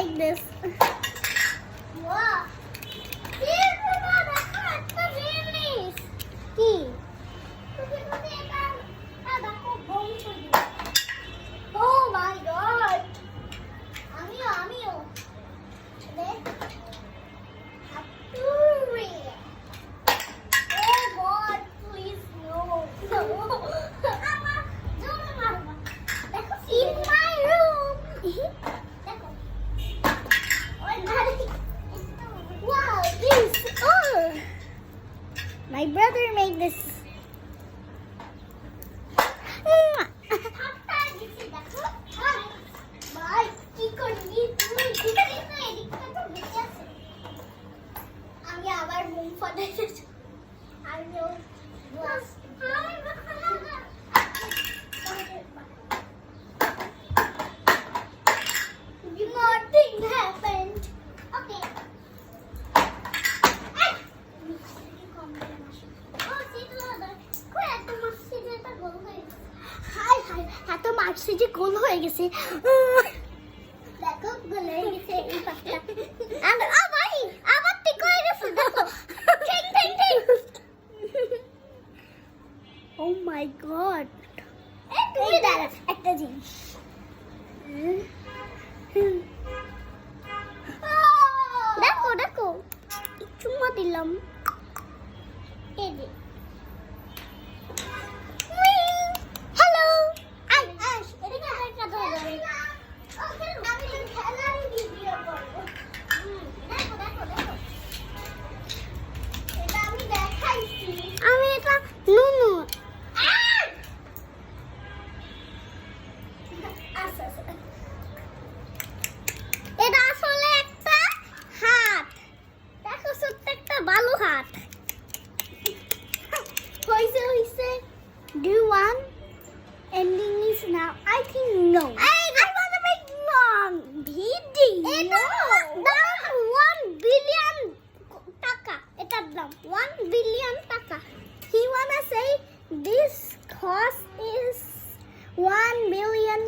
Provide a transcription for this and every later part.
make this. Wow. Oh my god. আমিও Oh god, please no. In my room. Wow, this. Oh. My brother made this. আমি আবার মুখ ফাটাইছি আমিও Nothing happened. Okay. এত মারছে যে গোল হয়ে গেছে দেখো গোল হয়ে গেছে এই পাশটা ভাই আবার ঠিক হয়ে গেছে দেখো ঠিক ঠিক ঠিক ও মাই গড তুমি দাঁড়া একটা জিনিস দেখো দেখো চুম্মা দিলাম এই যে হ্যালো আশ এদিকে আমার কথা বলে আমি খেলার ভিডিও করব দেখো দেখো দেখো এটা আমি দেখাইছি আমি এটা নুনু এটা আসলে একটা হাত দেখো ছোট্ট একটা বালু হাত হইছে Do you want ending is now? I think no. I want to make long video. Dalam 1 billion taka. It's dalam 1 billion taka. He wanna say this cost is 1 billion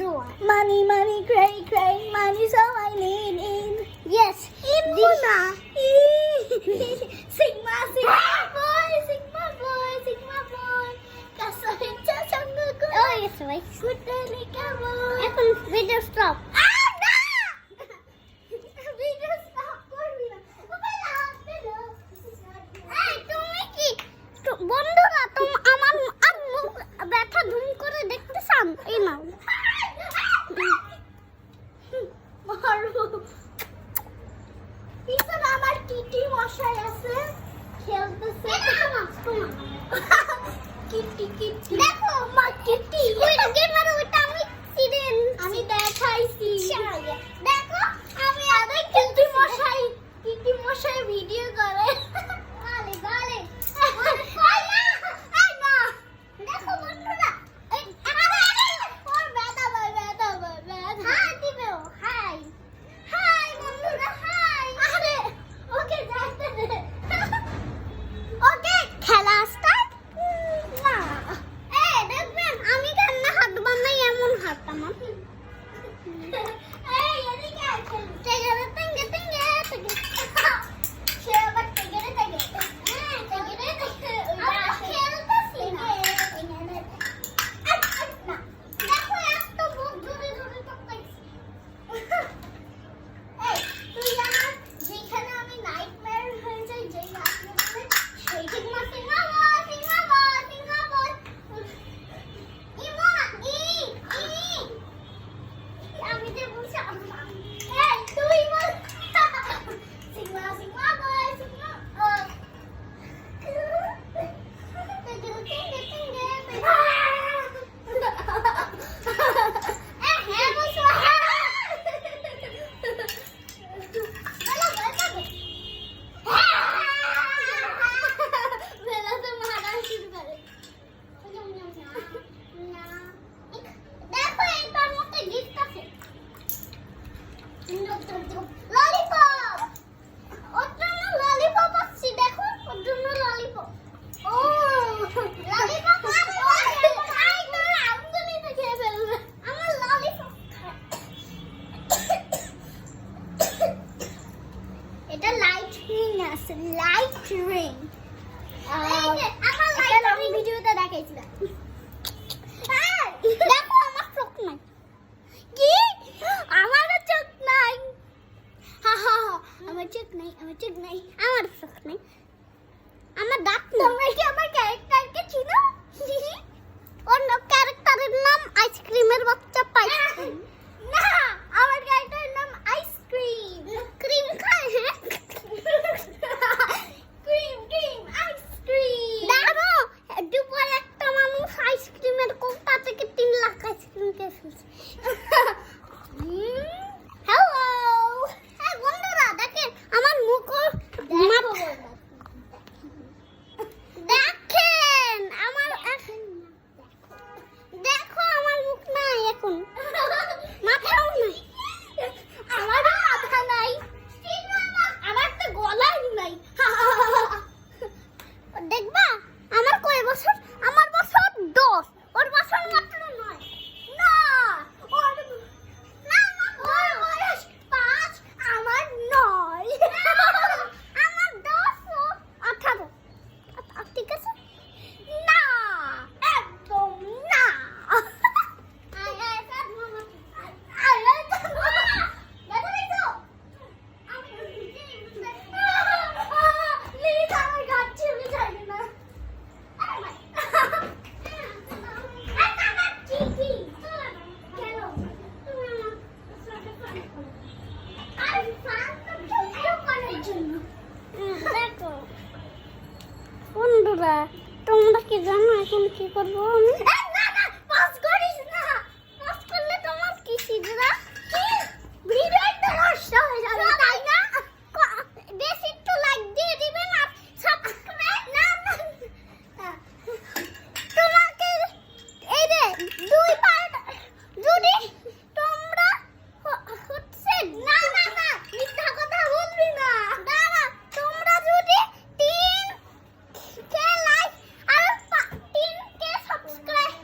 dollar. Money, money, cray, cray, money, so I need it. Yes, in Muna. Sigma, Sigma boy, Sigma boy, Sigma boy. Kasarincha sangguku. Oh yes, wait. Kuteli kamu. এখন video stop. না! Video stop করবি না। এই তুমি কি বন্ধুরা তুমি আমার আম্মু ব্যথা ধুম করে দেখতেছান এই নাও। মারো। পিছনে আমার কিটি মশাই আছে খেলতেছে কিটি কিটি দেখো মা কিটি ওইটা গেমার ওইটা আমি সিরেন আমি দেখাইছি দেখো আমি আবার কিটি মশাই ভিডিও করে গালে গালে আই না দেখো বন্ধুরা ওর ব্যথা হাই দিবে ও হাই হাই বন্ধুরা হাই আরে ওকে যাইতে দে ওকে খেলা স্টার্ট না এই দেখবেন আমি কেন হাত বানাই এমন হাত আমার এই এদিকে লাইট রিং আমার লাইট রিং ভিডিওতে দেখাইছিলাম দেখো আমার চোখ নাই কি আমারও চোখ নাই হা হা আমার চোখ নাই আমার চোখ নাই আমার চোখ নাই আমার দাঁত তোমরা কি আমার ক্যারেক্টারকে চিনো অন্য ক্যারেক্টারের নাম আইসক্রিমের বাচ্চা পাই না আমার ক্যারেক্টারের নাম আইসক্রিম ক্রিম খায় হ্যাঁ ক্রিম ক্রিম আইসক্রিম দেখো দুপুর একটা মানুষ আইসক্রিমের কোটা থেকে 3 লাখ আইসক্রিম খেয়ে ফেলছে হ্যালো হ্যাঁ বন্ধুরা দেখেন আমার মুখ দেখেন আমার দেখো আমার মুখ নাই এখন মাথাও নাই আমার মাথা নাই আমার তো গলাই নাই দেখবা আমার কয় বছর আমার বছর 10 ওর বছর মাত্র 9 না ওর না ওর বয়স 5 আমার 9 আমার 10 ও 18 ঠিক আছে না একদম না বন্ধুরা তোমরা কি জানো এখন কি করবো আমি না না পাস করিস না পাস করলে তোমার কি সিজরা কি ভিডিওটা নষ্ট হয়ে যাবে তাই না বেশি একটু লাইক দিয়ে দিবেন আর সাবস্ক্রাইব না তোমাকে এই যে 2 পার্ট যদি তোমরা হচ্ছে না না না মিথ্যা কথা বলবি না দাঁড়া তোমরা যদি 3 কে লাইক আর 3 কে সাবস্ক্রাইব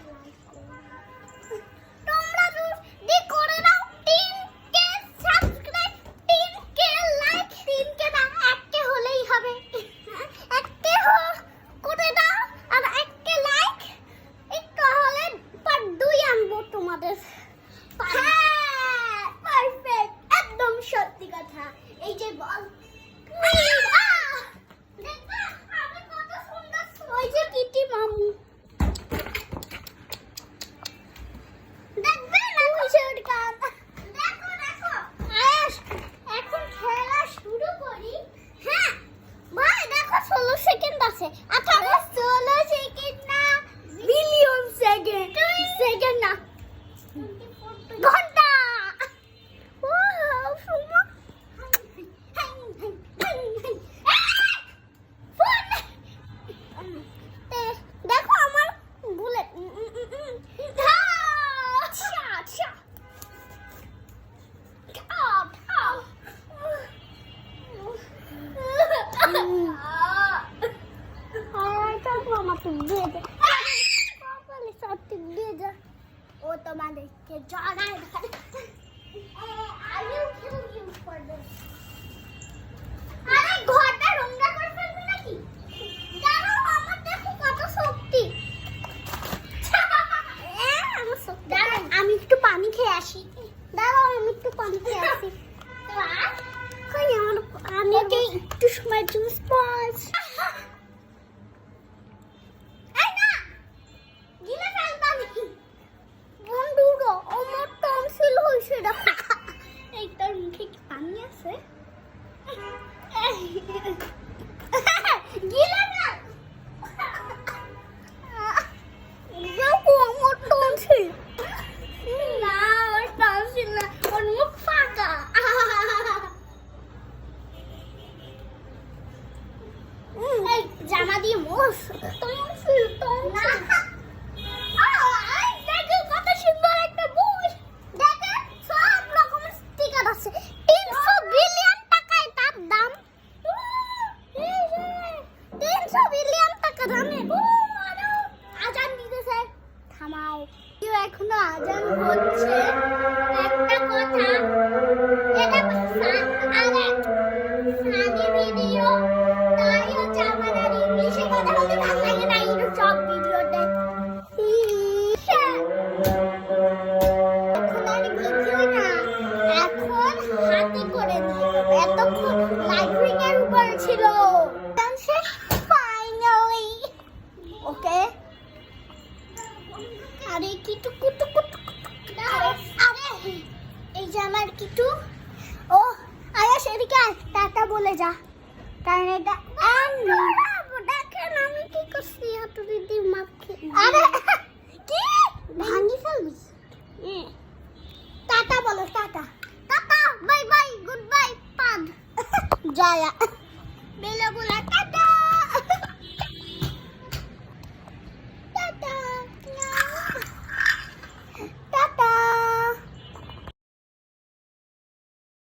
তোমরা যদি করে দাও 3 কে সাবস্ক্রাইব 3 কে লাইক 3 কে না 1 কে হলেই হবে 1 কে করে দাও আর 1 কে লাইক একটু হলে পার্ট 2 আনবো তোমাদের হ্যাঁ পারফেক্ট একদম সত্যি কথা এই যে বল দেখবা আমি কত সুন্দর ওই যে কিটি মামু দেখবে না কিশোর গান দেখো দেখো এখন খেলা শুরু করি হ্যাঁ ভাই দেখো 16 সেকেন্ড আছে 16 সেকেন্ড না বিলিয়ন সেকেন্ড সেকেন্ড না ঘন্টা ওয়াও সুমা দেখো আমার বুলেট ও তোমাদেরকে জড়ায় ধরে I will kill you for this. আরে ঘরটা রঙা করে ফেলবি নাকি দাঁড়াও আমার দেখো কত শক্তি আমার শক্তি দাঁড়াও আমি একটু পানি খেয়ে আসি দাঁড়াও আমি একটু পানি খেয়ে আসি কই আমার পানি একটু সময় জুস পাস এই না গিলে ফেলবা নাকি বন্ধুরা আমার টনসিল হইছে দেখো এইটার মুখে কি পানি আছে গিলে না দেখো আমার টনসিল না ওর টনসিল না ওর মুখ ফাঁকা এই জামা দিয়ে মোস টনসিল টনসিল দেখো কত সুন্দর একটা বুশ দেখো সব রকমের স্টিকার আছে 300 বিলিয়ন টাকায় তার দাম 300 বিলিয়ন টাকা দামে আজান দিতেছে থামাও কেউ এখনো আজান হচ্ছে একটা কথা এটা সানি ভিডিও করে দিয়ে যাবে এতক্ষণ লাইটিং এর উপর ছিল ফাইনালি ওকে আরে কিটু কুটু কুটু আরে এই যে আমার কিটু ও আয়াস এদিকে টাটা বলে যা কারণ এটা দেখেন আমি কি করছি হাতুড়ি দিয়ে মাখে আরে কি ভাঙি ফেলবি টাটা বলো tata tata bye bye good bye পাদ জয়া